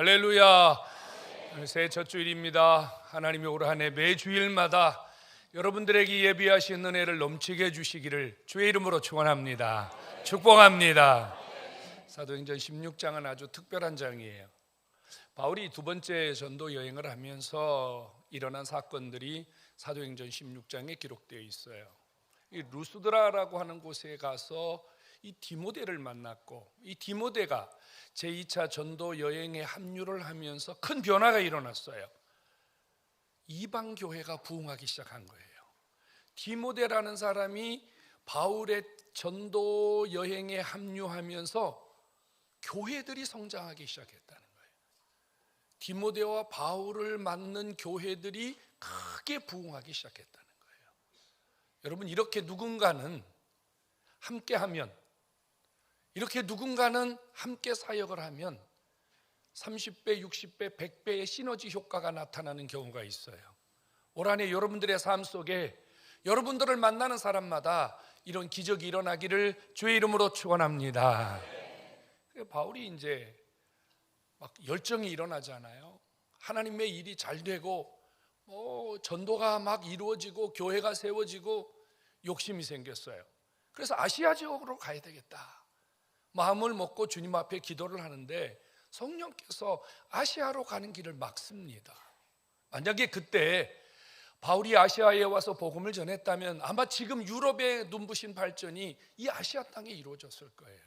할렐루야. 오늘 새해 첫 주일입니다. 하나님이 올 한 해 매주일마다 여러분들에게 예비하신 은혜를 넘치게 해주시기를 주의 이름으로 축원합니다. 축복합니다. 사도행전 16장은 아주 특별한 장이에요. 바울이 두 번째 전도 여행을 하면서 일어난 사건들이 사도행전 16장에 기록되어 있어요. 이 루스드라라고 하는 곳에 가서 이 디모데를 만났고, 이 디모데가 제2차 전도 여행에 합류를 하면서 큰 변화가 일어났어요. 이방 교회가 부흥하기 시작한 거예요. 디모데라는 사람이 바울의 전도 여행에 합류하면서 교회들이 성장하기 시작했다는 거예요. 디모데와 바울을 맞는 교회들이 크게 부흥하기 시작했다는 거예요. 여러분, 이렇게 누군가는 함께하면, 이렇게 누군가는 함께 사역을 하면 30배, 60배, 100배의 시너지 효과가 나타나는 경우가 있어요. 올 한 해 여러분들의 삶 속에 여러분들을 만나는 사람마다 이런 기적이 일어나기를 주의 이름으로 축원합니다. 바울이 이제 막 열정이 일어나잖아요. 하나님의 일이 잘 되고 전도가 막 이루어지고 교회가 세워지고 욕심이 생겼어요. 그래서 아시아 지역으로 가야 되겠다 마음을 먹고 주님 앞에 기도를 하는데 성령께서 아시아로 가는 길을 막습니다. 만약에 그때 바울이 아시아에 와서 복음을 전했다면 아마 지금 유럽의 눈부신 발전이 이 아시아 땅에 이루어졌을 거예요.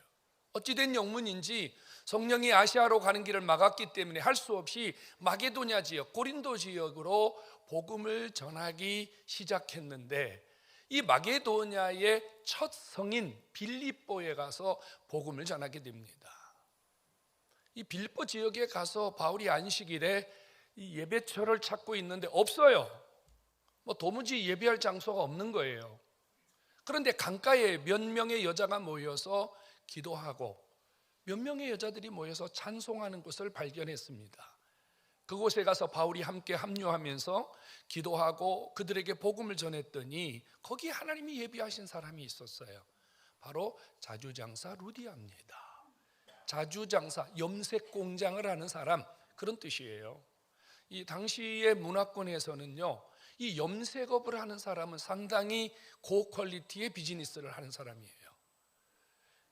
어찌된 영문인지 성령이 아시아로 가는 길을 막았기 때문에 할 수 없이 마게도냐 지역, 고린도 지역으로 복음을 전하기 시작했는데, 이 마게도냐의 첫 성인 빌립보에 가서 복음을 전하게 됩니다. 이 빌립보 지역에 가서 바울이 안식일에 이 예배처를 찾고 있는데 없어요. 도무지 예배할 장소가 없는 거예요. 그런데 강가에 몇 명의 여자가 모여서 기도하고 몇 명의 여자들이 모여서 찬송하는 곳을 발견했습니다. 그곳에 가서 바울이 함께 합류하면서 기도하고 그들에게 복음을 전했더니 거기에 하나님이 예비하신 사람이 있었어요. 바로 자주장사 루디아입니다. 자주장사, 염색 공장을 하는 사람, 그런 뜻이에요. 이 당시의 문화권에서는요, 이 염색업을 하는 사람은 상당히 고퀄리티의 비즈니스를 하는 사람이에요.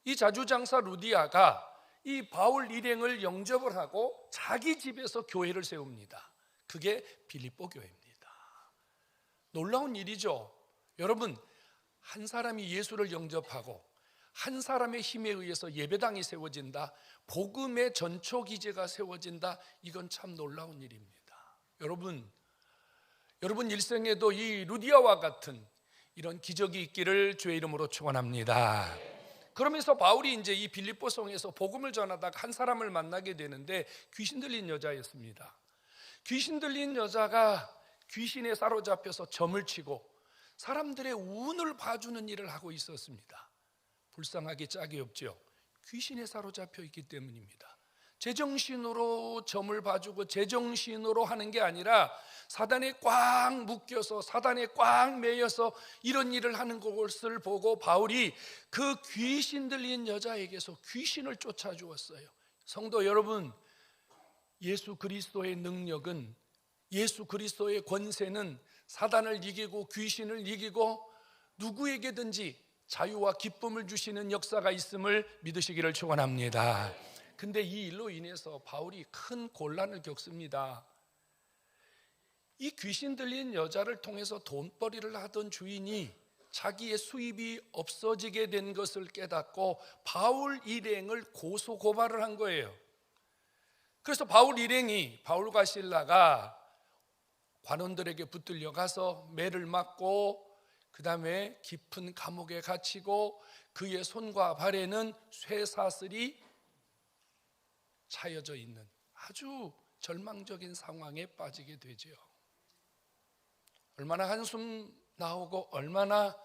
이 자주장사 루디아가 이 바울 일행을 영접을 하고 자기 집에서 교회를 세웁니다. 그게 빌립보 교회입니다. 놀라운 일이죠. 여러분, 한 사람이 예수를 영접하고 한 사람의 힘에 의해서 예배당이 세워진다, 복음의 전초기제가 세워진다, 이건 참 놀라운 일입니다. 여러분 일생에도 이 루디아와 같은 이런 기적이 있기를 주의 이름으로 축원합니다. 그러면서 바울이 이제 이 빌립보 성에서 복음을 전하다가 한 사람을 만나게 되는데 귀신 들린 여자였습니다. 귀신 들린 여자가 귀신에 사로잡혀서 점을 치고 사람들의 운을 봐주는 일을 하고 있었습니다. 불쌍하기 짝이 없죠. 귀신에 사로잡혀 있기 때문입니다. 제정신으로 점을 봐주고 제정신으로 하는 게 아니라 사단에 꽉 묶여서 사단에 꽉 매여서 이런 일을 하는 것을 보고 바울이 그 귀신 들린 여자에게서 귀신을 쫓아주었어요. 성도 여러분, 예수 그리스도의 능력은, 예수 그리스도의 권세는 사단을 이기고 귀신을 이기고 누구에게든지 자유와 기쁨을 주시는 역사가 있음을 믿으시기를 축원합니다. 근데 이 일로 인해서 바울이 큰 곤란을 겪습니다. 이 귀신 들린 여자를 통해서 돈벌이를 하던 주인이 자기의 수입이 없어지게 된 것을 깨닫고 바울 일행을 고소 고발을 한 거예요. 그래서 바울 일행이, 바울과 실라가 관원들에게 붙들려 가서 매를 맞고 그 다음에 깊은 감옥에 갇히고 그의 손과 발에는 쇠사슬이 차여져 있는 아주 절망적인 상황에 빠지게 되죠. 얼마나 한숨 나오고 얼마나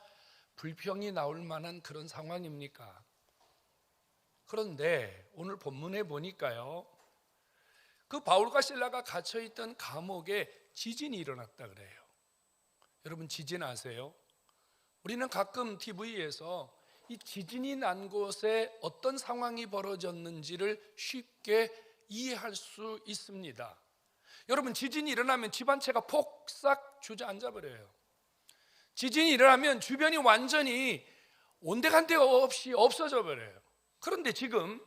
불평이 나올 만한 그런 상황입니까? 그런데 오늘 본문에 보니까요, 그 바울과 실라가 갇혀있던 감옥에 지진이 일어났다 그래요. 여러분, 지진 아세요? 우리는 가끔 TV에서 이 지진이 난 곳에 어떤 상황이 벌어졌는지를 쉽게 이해할 수 있습니다. 여러분, 지진이 일어나면 집 한 채가 폭삭 주저앉아 버려요. 지진이 일어나면 주변이 완전히 온데간데 없이 없어져 버려요. 그런데 지금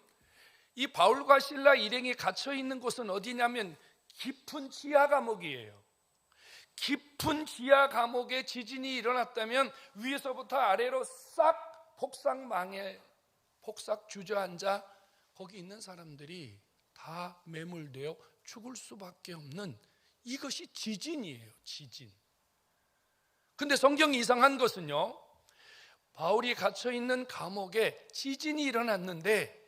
이 바울과 실라 일행이 갇혀 있는 곳은 어디냐면 깊은 지하 감옥이에요. 깊은 지하 감옥에 지진이 일어났다면 위에서부터 아래로 싹 폭삭 주저앉아 거기 있는 사람들이 다 매몰되어 죽을 수밖에 없는, 이것이 지진이에요. 지진. 근데 성경이 이상한 것은요, 바울이 갇혀 있는 감옥에 지진이 일어났는데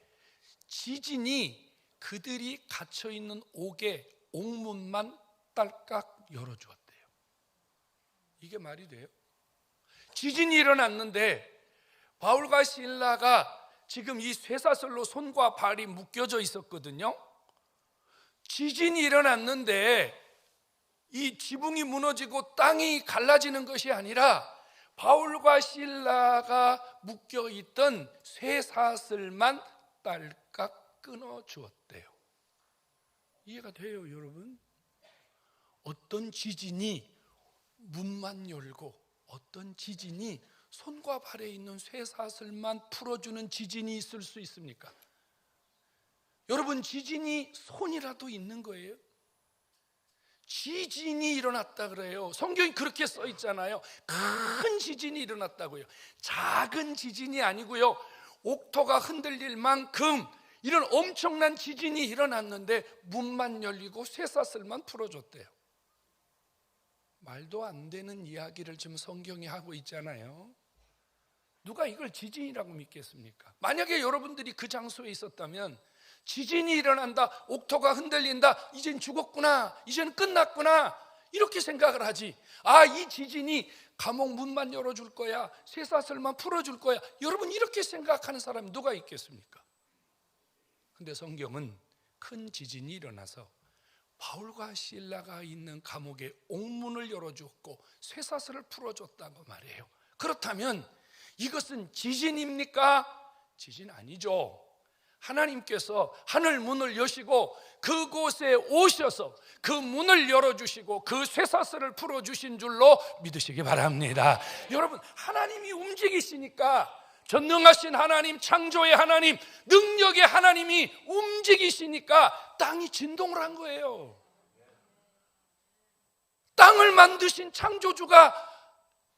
지진이 그들이 갇혀 있는 옥의 옥문만 딸깍 열어주었대요. 이게 말이 돼요? 지진이 일어났는데 바울과 실라가 지금 이 쇠사슬로 손과 발이 묶여져 있었거든요. 지진이 일어났는데 이 지붕이 무너지고 땅이 갈라지는 것이 아니라 바울과 실라가 묶여있던 쇠사슬만 딸깍 끊어주었대요. 이해가 돼요, 여러분? 어떤 지진이 문만 열고 어떤 지진이 손과 발에 있는 쇠사슬만 풀어주는 지진이 있을 수 있습니까? 여러분, 지진이 손이라도 있는 거예요. 지진이 일어났다 그래요. 성경이 그렇게 써 있잖아요. 큰 지진이 일어났다고요. 작은 지진이 아니고요, 옥토가 흔들릴 만큼 이런 엄청난 지진이 일어났는데 문만 열리고 쇠사슬만 풀어줬대요. 말도 안 되는 이야기를 지금 성경이 하고 있잖아요. 누가 이걸 지진이라고 믿겠습니까? 만약에 여러분들이 그 장소에 있었다면 지진이 일어난다, 옥토가 흔들린다, 이젠 죽었구나, 이젠 끝났구나, 이렇게 생각을 하지. 이 지진이 감옥 문만 열어줄 거야, 쇠사슬만 풀어줄 거야, 여러분 이렇게 생각하는 사람이 누가 있겠습니까? 근데 성경은 큰 지진이 일어나서 바울과 실라가 있는 감옥에 옥문을 열어줬고 쇠사슬을 풀어줬다고 말해요. 그렇다면 이것은 지진입니까? 지진 아니죠. 하나님께서 하늘 문을 여시고 그곳에 오셔서 그 문을 열어주시고 그 쇠사슬을 풀어주신 줄로 믿으시기 바랍니다. 여러분, 하나님이 움직이시니까, 전능하신 하나님, 창조의 하나님, 능력의 하나님이 움직이시니까 땅이 진동을 한 거예요. 땅을 만드신 창조주가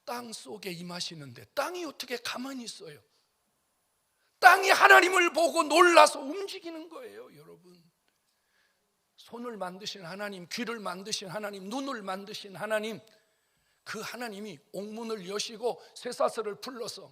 땅 속에 임하시는데 땅이 어떻게 가만히 있어요? 땅이 하나님을 보고 놀라서 움직이는 거예요. 여러분, 손을 만드신 하나님, 귀를 만드신 하나님, 눈을 만드신 하나님, 그 하나님이 옥문을 여시고 쇠사슬을 풀러서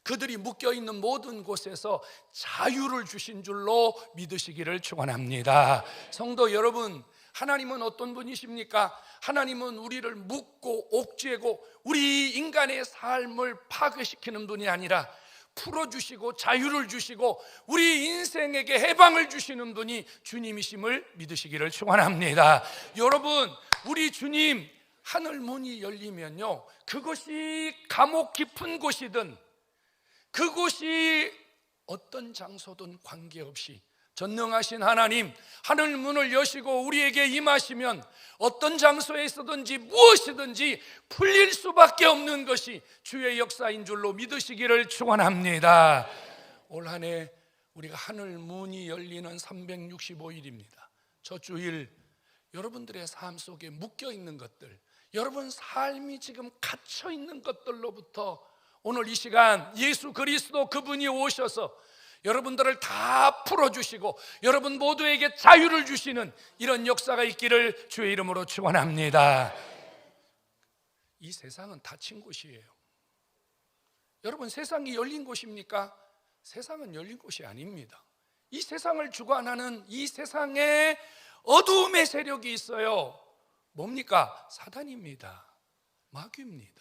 그들이 묶여있는 모든 곳에서 자유를 주신 줄로 믿으시기를 축원합니다. 성도 여러분, 하나님은 어떤 분이십니까? 하나님은 우리를 묶고 옥죄고 우리 인간의 삶을 파괴시키는 분이 아니라 풀어주시고 자유를 주시고 우리 인생에게 해방을 주시는 분이 주님이심을 믿으시기를 축원합니다. 여러분, 우리 주님 하늘 문이 열리면요, 그것이 감옥 깊은 곳이든 그곳이 어떤 장소든 관계없이 전능하신 하나님, 하늘 문을 여시고 우리에게 임하시면 어떤 장소에 있어든지 무엇이든지 풀릴 수밖에 없는 것이 주의 역사인 줄로 믿으시기를 축원합니다. 올 한 해 우리가 하늘 문이 열리는 365일입니다. 저 주일 여러분들의 삶 속에 묶여 있는 것들, 여러분 삶이 지금 갇혀 있는 것들로부터 오늘 이 시간 예수 그리스도 그분이 오셔서 여러분들을 다 풀어주시고 여러분 모두에게 자유를 주시는 이런 역사가 있기를 주의 이름으로 축원합니다. 이 세상은 닫힌 곳이에요. 여러분, 세상이 열린 곳입니까? 세상은 열린 곳이 아닙니다. 이 세상을 주관하는 이 세상에 어두움의 세력이 있어요. 뭡니까? 사단입니다. 마귀입니다.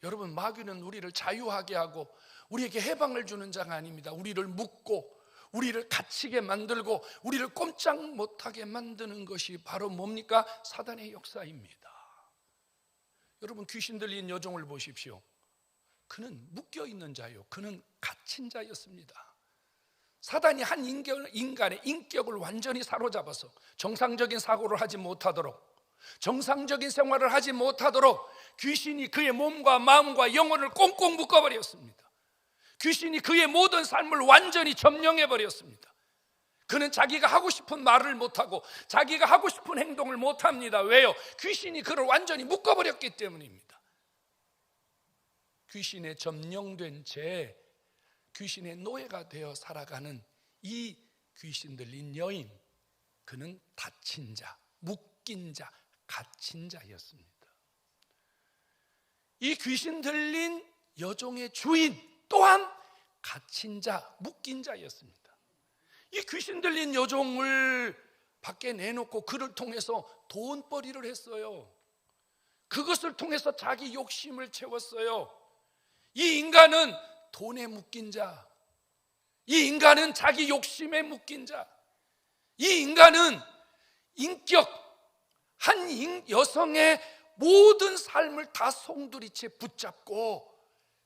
여러분, 마귀는 우리를 자유하게 하고 우리에게 해방을 주는 자가 아닙니다. 우리를 묶고 우리를 갇히게 만들고 우리를 꼼짝 못하게 만드는 것이 바로 뭡니까? 사단의 역사입니다. 여러분, 귀신 들린 여종을 보십시오. 그는 묶여있는 자요, 그는 갇힌 자였습니다. 사단이 한 인간의 인격을 완전히 사로잡아서 정상적인 사고를 하지 못하도록, 정상적인 생활을 하지 못하도록 귀신이 그의 몸과 마음과 영혼을 꽁꽁 묶어버렸습니다. 귀신이 그의 모든 삶을 완전히 점령해버렸습니다. 그는 자기가 하고 싶은 말을 못하고 자기가 하고 싶은 행동을 못합니다. 왜요? 귀신이 그를 완전히 묶어버렸기 때문입니다. 귀신에 점령된 채 귀신의 노예가 되어 살아가는 이 귀신 들린 여인, 그는 닫힌 자, 묶인 자, 갇힌 자였습니다. 이 귀신 들린 여종의 주인 또한 갇힌 자, 묶인 자였습니다. 이 귀신 들린 여종을 밖에 내놓고 그를 통해서 돈벌이를 했어요. 그것을 통해서 자기 욕심을 채웠어요. 이 인간은 돈에 묶인 자, 이 인간은 자기 욕심에 묶인 자, 이 인간은 인격, 한 여성의 모든 삶을 다 송두리째 붙잡고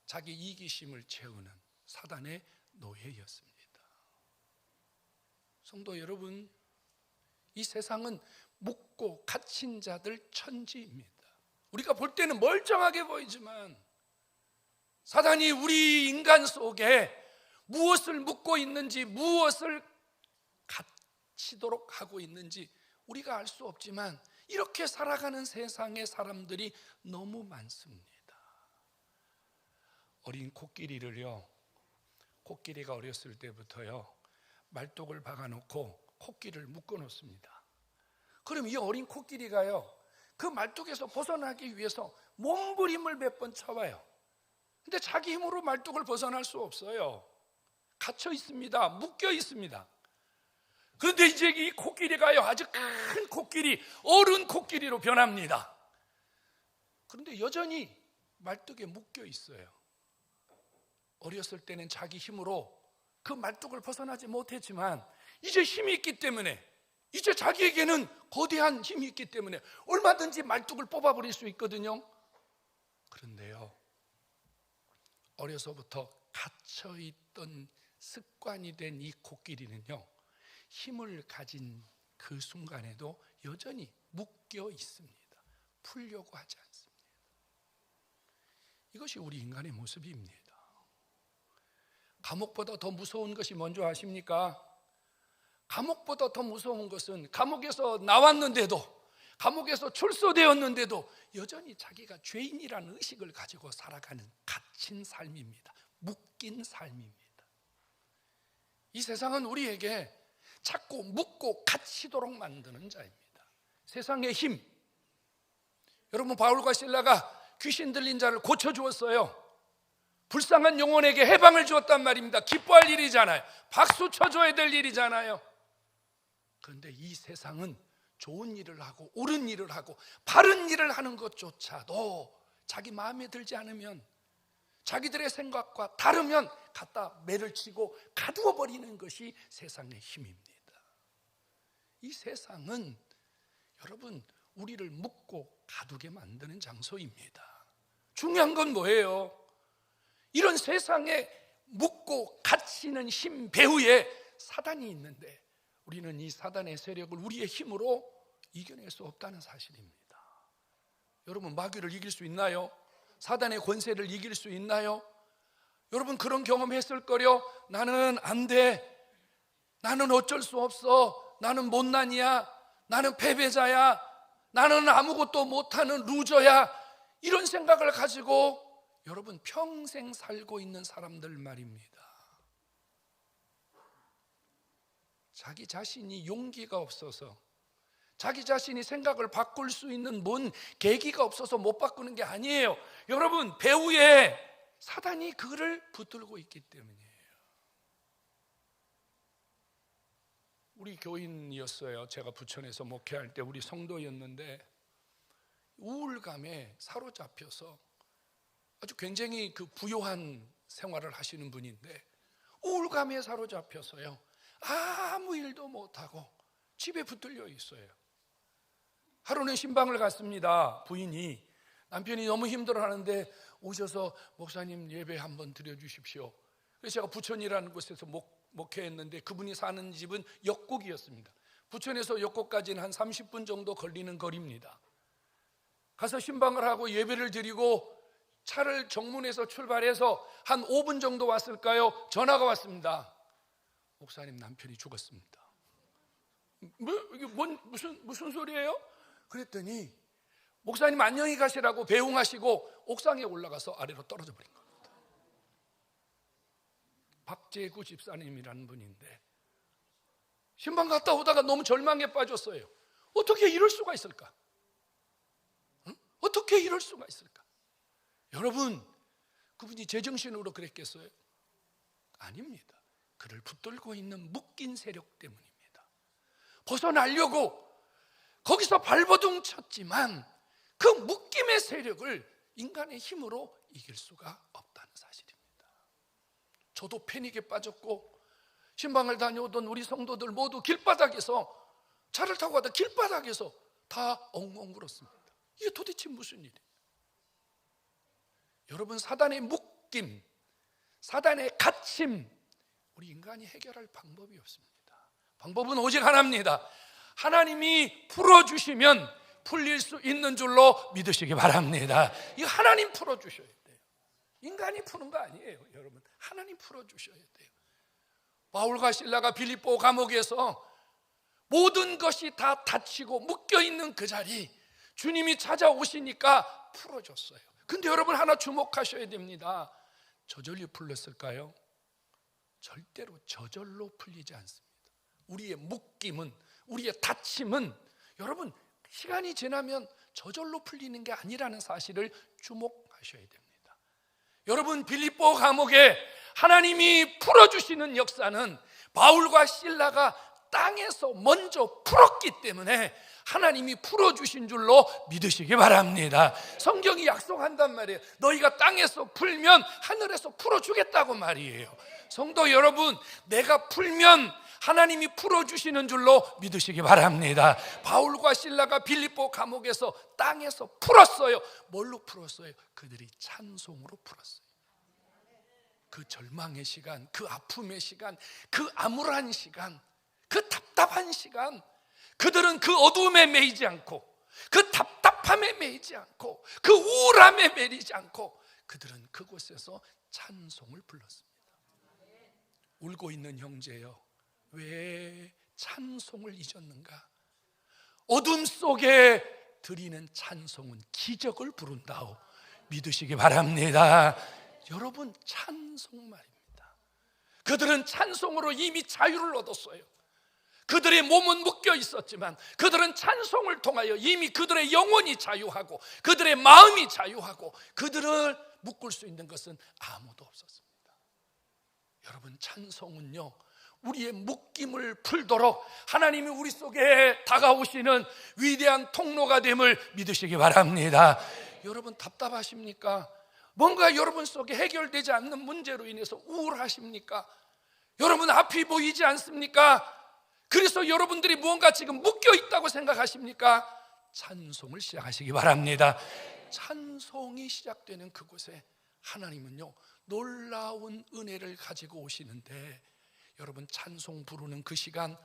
자기 이기심을 채우는 사단의 노예였습니다. 성도 여러분, 이 세상은 묶고 갇힌 자들 천지입니다. 우리가 볼 때는 멀쩡하게 보이지만 사단이 우리 인간 속에 무엇을 묶고 있는지, 무엇을 갇히도록 하고 있는지 우리가 알 수 없지만 이렇게 살아가는 세상의 사람들이 너무 많습니다. 어린 코끼리를요, 코끼리가 어렸을 때부터요 말뚝을 박아놓고 코끼리를 묶어놓습니다. 그럼 이 어린 코끼리가요 그 말뚝에서 벗어나기 위해서 몸부림을 몇 번 쳐봐요. 근데 자기 힘으로 말뚝을 벗어날 수 없어요. 갇혀 있습니다. 묶여 있습니다. 그런데 이제 이 코끼리가요 아주 큰 코끼리, 어른 코끼리로 변합니다. 그런데 여전히 말뚝에 묶여 있어요. 어렸을 때는 자기 힘으로 그 말뚝을 벗어나지 못했지만 이제 힘이 있기 때문에, 이제 자기에게는 거대한 힘이 있기 때문에 얼마든지 말뚝을 뽑아버릴 수 있거든요. 그런데요, 어려서부터 갇혀있던 습관이 된 이 코끼리는요 힘을 가진 그 순간에도 여전히 묶여 있습니다. 풀려고 하지 않습니다. 이것이 우리 인간의 모습입니다. 감옥보다 더 무서운 것이 뭔지 아십니까? 감옥보다 더 무서운 것은 감옥에서 나왔는데도, 감옥에서 출소되었는데도 여전히 자기가 죄인이라는 의식을 가지고 살아가는 갇힌 삶입니다. 묶인 삶입니다. 이 세상은 우리에게 자꾸 묶고 갇히도록 만드는 자입니다. 세상의 힘, 여러분 바울과 실라가 귀신 들린 자를 고쳐주었어요. 불쌍한 영혼에게 해방을 주었단 말입니다. 기뻐할 일이잖아요. 박수 쳐줘야 될 일이잖아요. 그런데 이 세상은 좋은 일을 하고 옳은 일을 하고 바른 일을 하는 것조차도 자기 마음에 들지 않으면, 자기들의 생각과 다르면 갖다 매를 치고 가두어 버리는 것이 세상의 힘입니다. 이 세상은 여러분 우리를 묶고 가두게 만드는 장소입니다. 중요한 건 뭐예요? 이런 세상에 묶고 갇히는 힘 배후에 사단이 있는데 우리는 이 사단의 세력을 우리의 힘으로 이겨낼 수 없다는 사실입니다. 여러분 마귀를 이길 수 있나요? 사단의 권세를 이길 수 있나요? 여러분 그런 경험했을 거요. 나는 안 돼, 나는 어쩔 수 없어, 나는 못난이야, 나는 패배자야, 나는 아무것도 못하는 루저야, 이런 생각을 가지고 여러분 평생 살고 있는 사람들 말입니다. 자기 자신이 용기가 없어서, 자기 자신이 생각을 바꿀 수 있는 뭔 계기가 없어서 못 바꾸는 게 아니에요. 여러분 배후에 사단이 그를 붙들고 있기 때문이에요. 우리 교인이었어요. 제가 부천에서 목회할 때 우리 성도였는데 우울감에 사로잡혀서 아주 굉장히 그 부요한 생활을 하시는 분인데 우울감에 사로잡혀서요 아무 일도 못하고 집에 붙들려 있어요. 하루는 신방을 갔습니다. 부인이, 남편이 너무 힘들어하는데 오셔서 목사님 예배 한번 드려주십시오. 그래서 제가 부천이라는 곳에서 목회했는데 그분이 사는 집은 역곡이었습니다. 부천에서 역곡까지는 한 30분 정도 걸리는 거리입니다. 가서 신방을 하고 예배를 드리고 차를 정문에서 출발해서 한 5분 정도 왔을까요? 전화가 왔습니다. 목사님 남편이 죽었습니다. 이게 무슨 소리예요? 그랬더니 목사님 안녕히 가시라고 배웅하시고 옥상에 올라가서 아래로 떨어져 버린 겁니다. 박재구 집사님이라는 분인데 신방 갔다 오다가 너무 절망에 빠졌어요. 어떻게 이럴 수가 있을까? 어떻게 이럴 수가 있을까? 여러분, 그분이 제정신으로 그랬겠어요? 아닙니다. 그를 붙들고 있는 묶인 세력 때문입니다. 벗어나려고 거기서 발버둥 쳤지만 그 묶임의 세력을 인간의 힘으로 이길 수가 없다는 사실입니다. 저도 패닉에 빠졌고 신방을 다녀오던 우리 성도들 모두 길바닥에서 차를 타고 가다 길바닥에서 다 엉엉 울었습니다. 이게 도대체 무슨 일이에요? 여러분, 사단의 묶임, 사단의 갇힘, 우리 인간이 해결할 방법이 없습니다. 방법은 오직 하나입니다. 하나님이 풀어주시면 풀릴 수 있는 줄로 믿으시기 바랍니다. 이거 하나님 풀어주셔야 돼요. 인간이 푸는 거 아니에요. 여러분, 하나님 풀어주셔야 돼요. 바울과 실라가 빌립보 감옥에서 모든 것이 다 닫히고 묶여있는 그 자리, 주님이 찾아오시니까 풀어줬어요. 근데 여러분, 하나 주목하셔야 됩니다. 저절로 풀렸을까요? 절대로 저절로 풀리지 않습니다. 우리의 묶임은, 우리의 닫힘은 여러분, 시간이 지나면 저절로 풀리는 게 아니라는 사실을 주목하셔야 됩니다. 여러분, 빌립보 감옥에 하나님이 풀어주시는 역사는 바울과 실라가 땅에서 먼저 풀었기 때문에 하나님이 풀어주신 줄로 믿으시기 바랍니다. 성경이 약속한단 말이에요. 너희가 땅에서 풀면 하늘에서 풀어주겠다고 말이에요. 성도 여러분, 내가 풀면 하나님이 풀어주시는 줄로 믿으시기 바랍니다. 바울과 실라가 빌립보 감옥에서 땅에서 풀었어요. 뭘로 풀었어요? 그들이 찬송으로 풀었어요. 그 절망의 시간, 그 아픔의 시간, 그 암울한 시간, 그 답답한 시간, 그들은 그 어두움에 매이지 않고, 그 답답함에 매이지 않고, 그 우울함에 매이지 않고, 그들은 그곳에서 찬송을 불렀습니다. 울고 있는 형제여, 왜 찬송을 잊었는가? 어둠 속에 드리는 찬송은 기적을 부른다오. 믿으시기 바랍니다. 여러분, 찬송 말입니다. 그들은 찬송으로 이미 자유를 얻었어요. 그들의 몸은 묶여 있었지만 그들은 찬송을 통하여 이미 그들의 영혼이 자유하고 그들의 마음이 자유하고 그들을 묶을 수 있는 것은 아무도 없었습니다. 여러분, 찬송은요, 우리의 묶임을 풀도록 하나님이 우리 속에 다가오시는 위대한 통로가 됨을 믿으시기 바랍니다. 여러분, 답답하십니까? 뭔가 여러분 속에 해결되지 않는 문제로 인해서 우울하십니까? 여러분, 앞이 보이지 않습니까? 그래서 여러분들이 무언가 지금 묶여 있다고 생각하십니까? 찬송을 시작하시기 바랍니다. 찬송이 시작되는 그곳에 하나님은요, 놀라운 은혜를 가지고 오시는데, 여러분, 찬송 부르는 그 시간,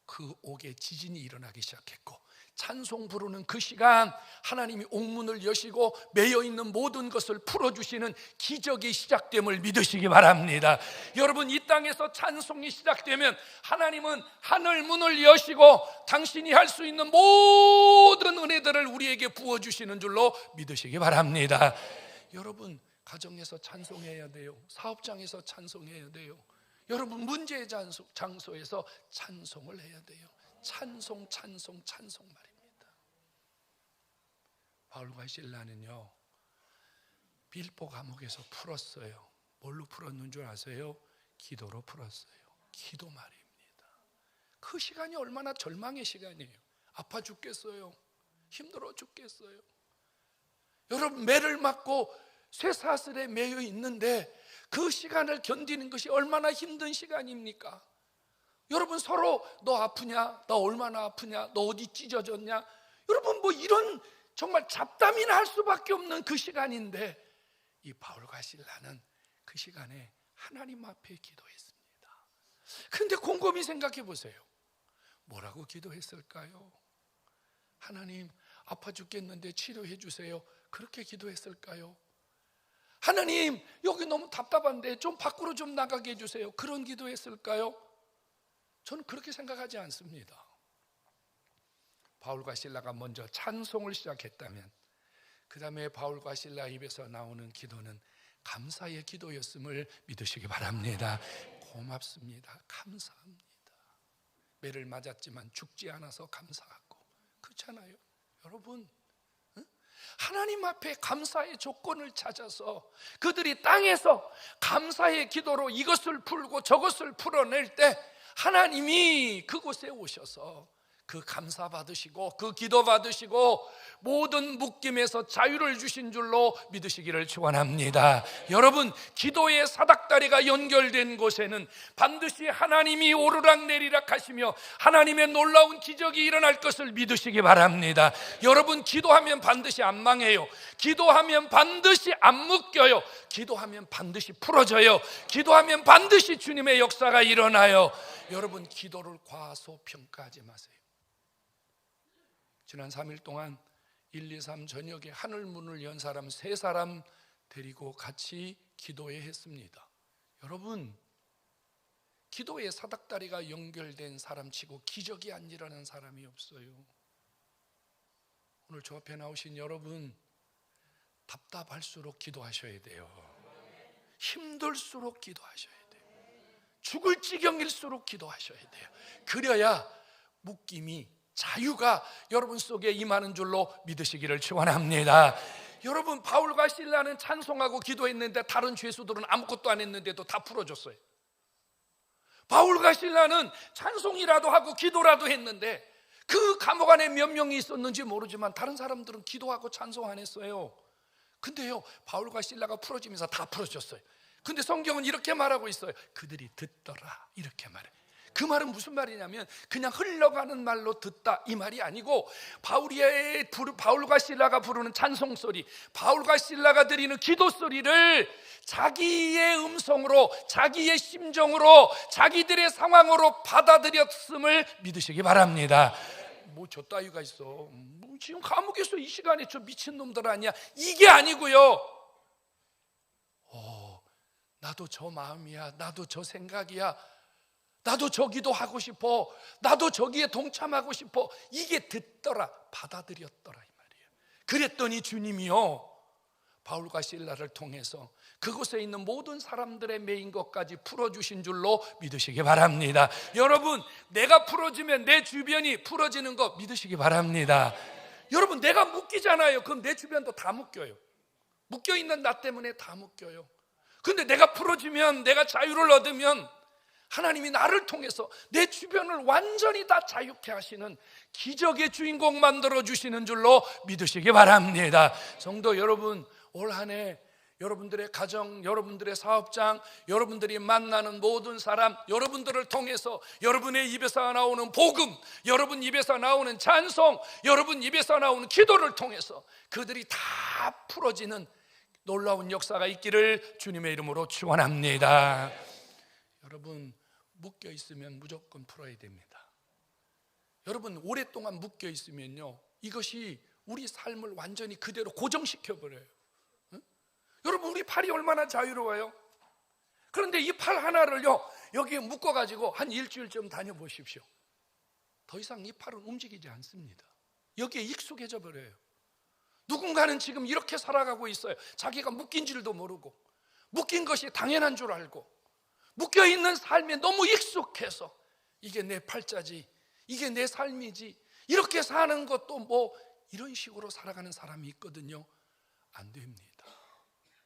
그 옥에 지진이 일어나기 시작했고, 찬송 부르는 그 시간 하나님이 옥문을 여시고 매여있는 모든 것을 풀어주시는 기적이 시작됨을 믿으시기 바랍니다. 여러분, 이 땅에서 찬송이 시작되면 하나님은 하늘 문을 여시고 당신이 할 수 있는 모든 은혜들을 우리에게 부어주시는 줄로 믿으시기 바랍니다. 여러분, 가정에서 찬송해야 돼요. 사업장에서 찬송해야 돼요. 여러분, 문제의 장소에서 찬송을 해야 돼요. 찬송, 찬송, 찬송 말입니다. 바울과 실라는요, 빌립보 감옥에서 풀었어요. 뭘로 풀었는 줄 아세요? 기도로 풀었어요. 기도 말입니다. 그 시간이 얼마나 절망의 시간이에요. 아파 죽겠어요. 힘들어 죽겠어요. 여러분, 매를 맞고 쇠사슬에 매여 있는데 그 시간을 견디는 것이 얼마나 힘든 시간입니까? 여러분, 서로 너 아프냐? 너 얼마나 아프냐? 너 어디 찢어졌냐? 여러분, 뭐 이런 정말 잡담이나 할 수밖에 없는 그 시간인데 이 바울과 실라는 그 시간에 하나님 앞에 기도했습니다. 그런데 곰곰이 생각해 보세요. 뭐라고 기도했을까요? 하나님, 아파 죽겠는데 치료해 주세요. 그렇게 기도했을까요? 하나님, 여기 너무 답답한데 좀 밖으로 좀 나가게 해주세요. 그런 기도했을까요? 저는 그렇게 생각하지 않습니다. 바울과 실라가 먼저 찬송을 시작했다면 그 다음에 바울과 실라 입에서 나오는 기도는 감사의 기도였음을 믿으시기 바랍니다. 고맙습니다. 감사합니다. 매를 맞았지만 죽지 않아서 감사하고, 그렇잖아요 여러분. 하나님 앞에 감사의 조건을 찾아서 그들이 땅에서 감사의 기도로 이것을 풀고 저것을 풀어낼 때 하나님이 그곳에 오셔서 그 감사 받으시고 그 기도 받으시고 모든 묶임에서 자유를 주신 줄로 믿으시기를 축원합니다. 여러분, 기도의 사닥다리가 연결된 곳에는 반드시 하나님이 오르락내리락 하시며 하나님의 놀라운 기적이 일어날 것을 믿으시기 바랍니다. 여러분, 기도하면 반드시 안 망해요. 기도하면 반드시 안 묶여요. 기도하면 반드시 풀어져요. 기도하면 반드시 주님의 역사가 일어나요. 여러분, 기도를 과소평가하지 마세요. 지난 3일 동안 1, 2, 3 저녁에 하늘 문을 연 사람 3사람 데리고 같이 기도회 했습니다. 여러분, 기도의 사닥다리가 연결된 사람치고 기적이 안 일어나는 사람이 없어요. 오늘 저 앞에 나오신 여러분, 답답할수록 기도하셔야 돼요. 힘들수록 기도하셔야 돼요. 죽을 지경일수록 기도하셔야 돼요. 그래야 묶임이, 자유가 여러분 속에 임하는 줄로 믿으시기를 축원합니다. 여러분, 바울과 실라는 찬송하고 기도했는데 다른 죄수들은 아무것도 안 했는데도 다 풀어줬어요. 바울과 실라는 찬송이라도 하고 기도라도 했는데 그 감옥 안에 몇 명이 있었는지 모르지만 다른 사람들은 기도하고 찬송 안 했어요. 근데요, 바울과 실라가 풀어지면서 다 풀어졌어요. 근데 성경은 이렇게 말하고 있어요. 그들이 듣더라, 이렇게 말해요. 그 말은 무슨 말이냐면 그냥 흘러가는 말로 듣다 이 말이 아니고, 바울과 실라가 부르는 찬송소리, 바울과 실라가 드리는 기도소리를 자기의 음성으로, 자기의 심정으로, 자기들의 상황으로 받아들였음을 믿으시기 바랍니다. 뭐 저 따위가 있어, 뭐 지금 감옥에서 이 시간에 저 미친놈들 아니야, 이게 아니고요. 나도 저 마음이야, 나도 저 생각이야, 나도 저기도 하고 싶어, 나도 저기에 동참하고 싶어, 이게 듣더라, 받아들였더라 이 말이에요. 그랬더니 주님이요, 바울과 실라를 통해서 그곳에 있는 모든 사람들의 매인 것까지 풀어주신 줄로 믿으시기 바랍니다. 여러분, 내가 풀어지면 내 주변이 풀어지는 거 믿으시기 바랍니다. 여러분, 내가 묶이잖아요. 그럼 내 주변도 다 묶여요. 묶여있는 나 때문에 다 묶여요. 근데 내가 풀어지면, 내가 자유를 얻으면 하나님이 나를 통해서 내 주변을 완전히 다 자유케 하시는 기적의 주인공 만들어주시는 줄로 믿으시기 바랍니다. 성도 여러분, 올 한 해 여러분들의 가정, 여러분들의 사업장, 여러분들이 만나는 모든 사람, 여러분들을 통해서 여러분의 입에서 나오는 복음, 여러분 입에서 나오는 찬송, 여러분 입에서 나오는 기도를 통해서 그들이 다 풀어지는 놀라운 역사가 있기를 주님의 이름으로 축원합니다. 여러분, 묶여 있으면 무조건 풀어야 됩니다. 여러분, 오랫동안 묶여 있으면요, 이것이 우리 삶을 완전히 그대로 고정시켜 버려요. 여러분, 우리 팔이 얼마나 자유로워요? 그런데 이 팔 하나를요, 여기에 묶어가지고 한 일주일 좀 다녀보십시오. 더 이상 이 팔은 움직이지 않습니다. 여기에 익숙해져 버려요. 누군가는 지금 이렇게 살아가고 있어요. 자기가 묶인 줄도 모르고, 묶인 것이 당연한 줄 알고, 묶여있는 삶에 너무 익숙해서 이게 내 팔자지, 이게 내 삶이지, 이렇게 사는 것도 뭐 이런 식으로 살아가는 사람이 있거든요. 안 됩니다.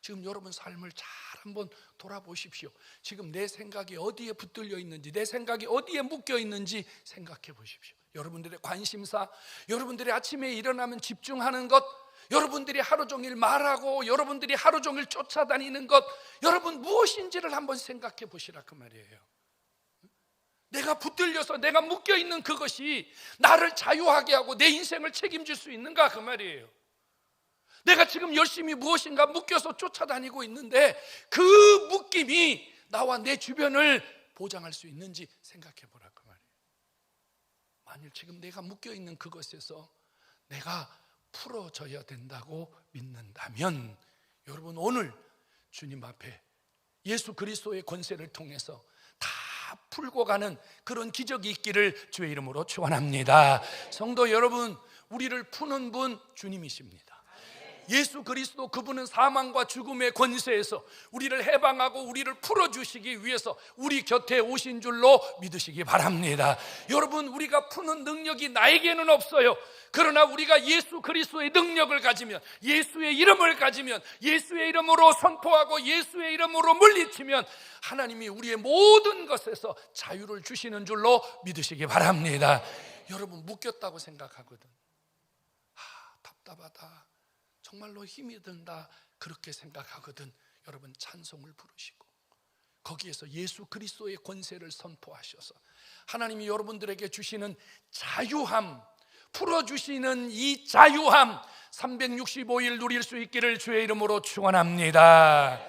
지금 여러분 삶을 잘 한번 돌아보십시오. 지금 내 생각이 어디에 붙들려 있는지, 내 생각이 어디에 묶여 있는지 생각해 보십시오. 여러분들의 관심사, 여러분들이 아침에 일어나면 집중하는 것, 여러분들이 하루 종일 말하고 여러분들이 하루 종일 쫓아다니는 것, 여러분 무엇인지를 한번 생각해 보시라 그 말이에요. 내가 붙들려서 내가 묶여 있는 그것이 나를 자유하게 하고 내 인생을 책임질 수 있는가 그 말이에요. 내가 지금 열심히 무엇인가 묶여서 쫓아다니고 있는데 그 묶임이 나와 내 주변을 보장할 수 있는지 생각해 보라고 말이에요. 만일 지금 내가 묶여있는 그것에서 내가 풀어져야 된다고 믿는다면 여러분 오늘 주님 앞에 예수 그리스도의 권세를 통해서 다 풀고 가는 그런 기적이 있기를 주의 이름으로 축원합니다. 성도 여러분, 우리를 푸는 분 주님이십니다. 예수 그리스도 그분은 사망과 죽음의 권세에서 우리를 해방하고 우리를 풀어주시기 위해서 우리 곁에 오신 줄로 믿으시기 바랍니다. 여러분, 우리가 푸는 능력이 나에게는 없어요. 그러나 우리가 예수 그리스도의 능력을 가지면, 예수의 이름을 가지면, 예수의 이름으로 선포하고 예수의 이름으로 물리치면 하나님이 우리의 모든 것에서 자유를 주시는 줄로 믿으시기 바랍니다. 여러분, 묶였다고 생각하거든. 답답하다, 정말로 힘이 든다, 그렇게 생각하거든. 여러분, 찬송을 부르시고 거기에서 예수 그리스도의 권세를 선포하셔서 하나님이 여러분들에게 주시는 자유함, 풀어주시는 이 자유함 365일 누릴 수 있기를 주의 이름으로 축원합니다.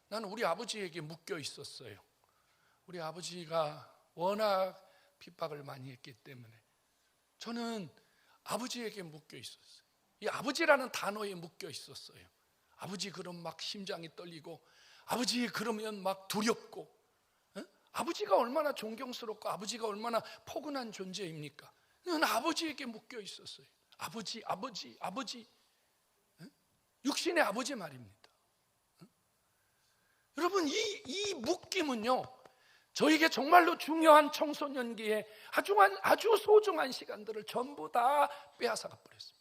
나는 우리 아버지에게 묶여 있었어요. 우리 아버지가 워낙 핍박을 많이 했기 때문에 저는 아버지에게 묶여 있었어요. 이 아버지라는 단어에 묶여 있었어요. 아버지 그럼 막 심장이 떨리고, 아버지 그러면 막 두렵고, 아버지가 얼마나 존경스럽고 아버지가 얼마나 포근한 존재입니까? 저는 아버지에게 묶여 있었어요. 아버지. 육신의 아버지 말입니다. 여러분, 이 묶임은요, 저에게 정말로 중요한 청소년기에 아주 소중한 시간들을 전부 다 빼앗아가 버렸습니다.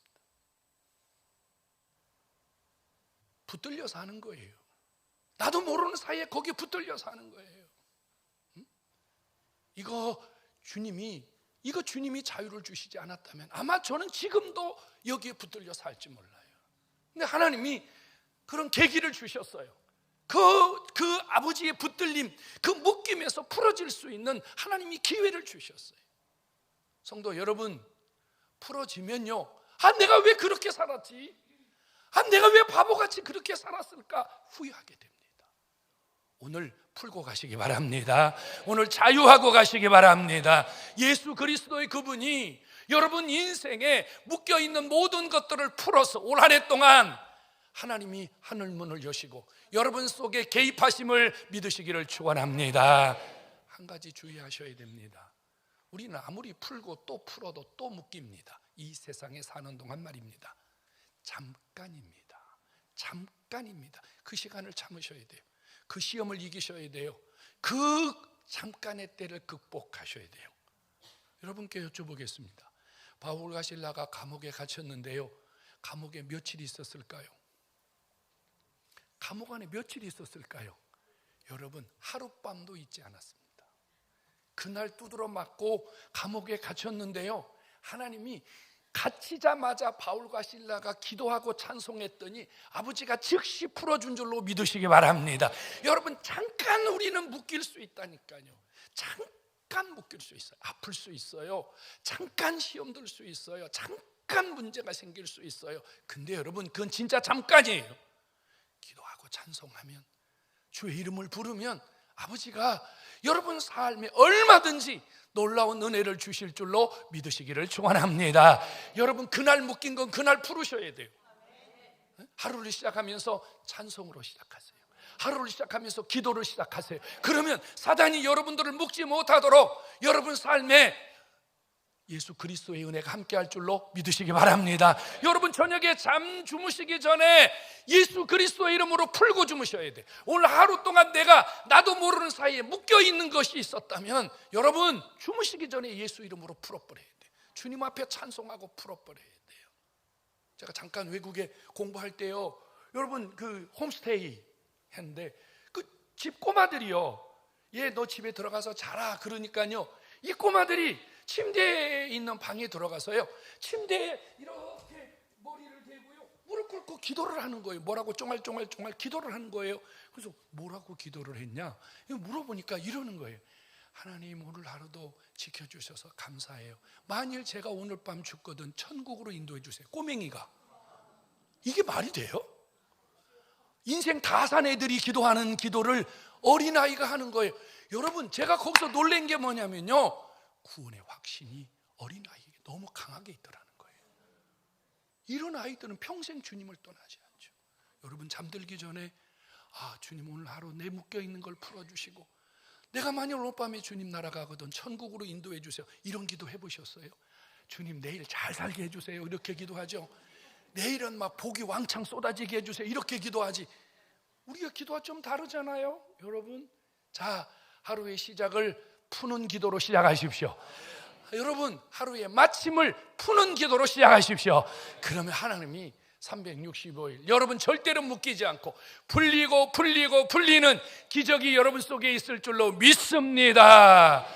붙들려서 하는 거예요. 나도 모르는 사이에 거기에 붙들려서 하는 거예요. 이거 주님이 자유를 주시지 않았다면 아마 저는 지금도 여기에 붙들려 살지 몰라요. 근데 하나님이 그런 계기를 주셨어요. 그 아버지의 붙들림, 그 묶임에서 풀어질 수 있는 하나님이 기회를 주셨어요. 성도 여러분, 풀어지면요, 내가 왜 그렇게 살았지? 내가 왜 바보같이 그렇게 살았을까? 후회하게 됩니다. 오늘 풀고 가시기 바랍니다. 오늘 자유하고 가시기 바랍니다. 예수 그리스도의 그분이 여러분 인생에 묶여있는 모든 것들을 풀어서 올 한 해 동안 하나님이 하늘문을 여시고 여러분 속에 개입하심을 믿으시기를 축원합니다. 한 가지 주의하셔야 됩니다. 우리는 아무리 풀고 또 풀어도 또 묶입니다. 이 세상에 사는 동안 말입니다. 잠깐입니다. 그 시간을 참으셔야 돼요. 그 시험을 이기셔야 돼요. 그 잠깐의 때를 극복하셔야 돼요. 여러분께 여쭤보겠습니다. 바울과 실라가 감옥에 갇혔는데요, 감옥에 며칠 있었을까요? 감옥 안에 며칠 있었을까요? 여러분, 하룻밤도 있지 않았습니다. 그날 두드러 맞고 감옥에 갇혔는데요, 하나님이 갇히자마자 바울과 실라가 기도하고 찬송했더니 아버지가 즉시 풀어준 줄로 믿으시기 바랍니다. 여러분, 잠깐 우리는 묶일 수 있다니까요. 잠깐 묶일 수 있어요. 아플 수 있어요. 잠깐 시험 들 수 있어요. 잠깐 문제가 생길 수 있어요. 근데 여러분, 그건 진짜 잠깐이에요. 기도하고 찬송하면, 주의 이름을 부르면 아버지가 여러분 삶에 얼마든지 놀라운 은혜를 주실 줄로 믿으시기를 축원합니다. 여러분, 그날 묶인 건 그날 풀으셔야 돼요. 하루를 시작하면서 찬송으로 시작하세요. 하루를 시작하면서 기도를 시작하세요. 그러면 사단이 여러분들을 묶지 못하도록 여러분 삶에 예수 그리스도의 은혜가 함께할 줄로 믿으시기 바랍니다. 여러분, 저녁에 잠 주무시기 전에 예수 그리스도의 이름으로 풀고 주무셔야 돼요. 오늘 하루 동안 나도 모르는 사이에 묶여있는 것이 있었다면 여러분, 주무시기 전에 예수 이름으로 풀어버려야 돼요. 주님 앞에 찬송하고 풀어버려야 돼요. 제가 잠깐 외국에 공부할 때요, 여러분, 그 홈스테이 했는데 그 집 꼬마들이요, 너 집에 들어가서 자라 그러니까요, 이 꼬마들이 침대에 있는 방에 들어가서요, 침대에 이렇게 머리를 대고요, 무릎 꿇고 기도를 하는 거예요. 뭐라고 쫑알쫑알 기도를 하는 거예요. 그래서 뭐라고 기도를 했냐 물어보니까 이러는 거예요. 하나님, 오늘 하루도 지켜주셔서 감사해요. 만일 제가 오늘 밤 죽거든 천국으로 인도해 주세요. 꼬맹이가. 이게 말이 돼요? 인생 다 산 애들이 기도하는 기도를 어린아이가 하는 거예요. 여러분, 제가 거기서 놀란 게 뭐냐면요, 구원의 확신이 어린아이에게 너무 강하게 있더라는 거예요. 이런 아이들은 평생 주님을 떠나지 않죠. 여러분, 잠들기 전에 주님, 오늘 하루 내 묶여있는 걸 풀어주시고, 내가 만일 오늘 밤에 주님 나라 가거든 천국으로 인도해 주세요. 이런 기도 해보셨어요? 주님, 내일 잘 살게 해주세요. 이렇게 기도하죠. 내일은 막 복이 왕창 쏟아지게 해주세요. 이렇게 기도하지. 우리가 기도가 좀 다르잖아요, 여러분. 자, 하루의 시작을 푸는 기도로 시작하십시오. 여러분, 하루의 마침을 푸는 기도로 시작하십시오. 그러면 하나님이 365일 여러분 절대로 묶이지 않고 풀리고 풀리는 기적이 여러분 속에 있을 줄로 믿습니다.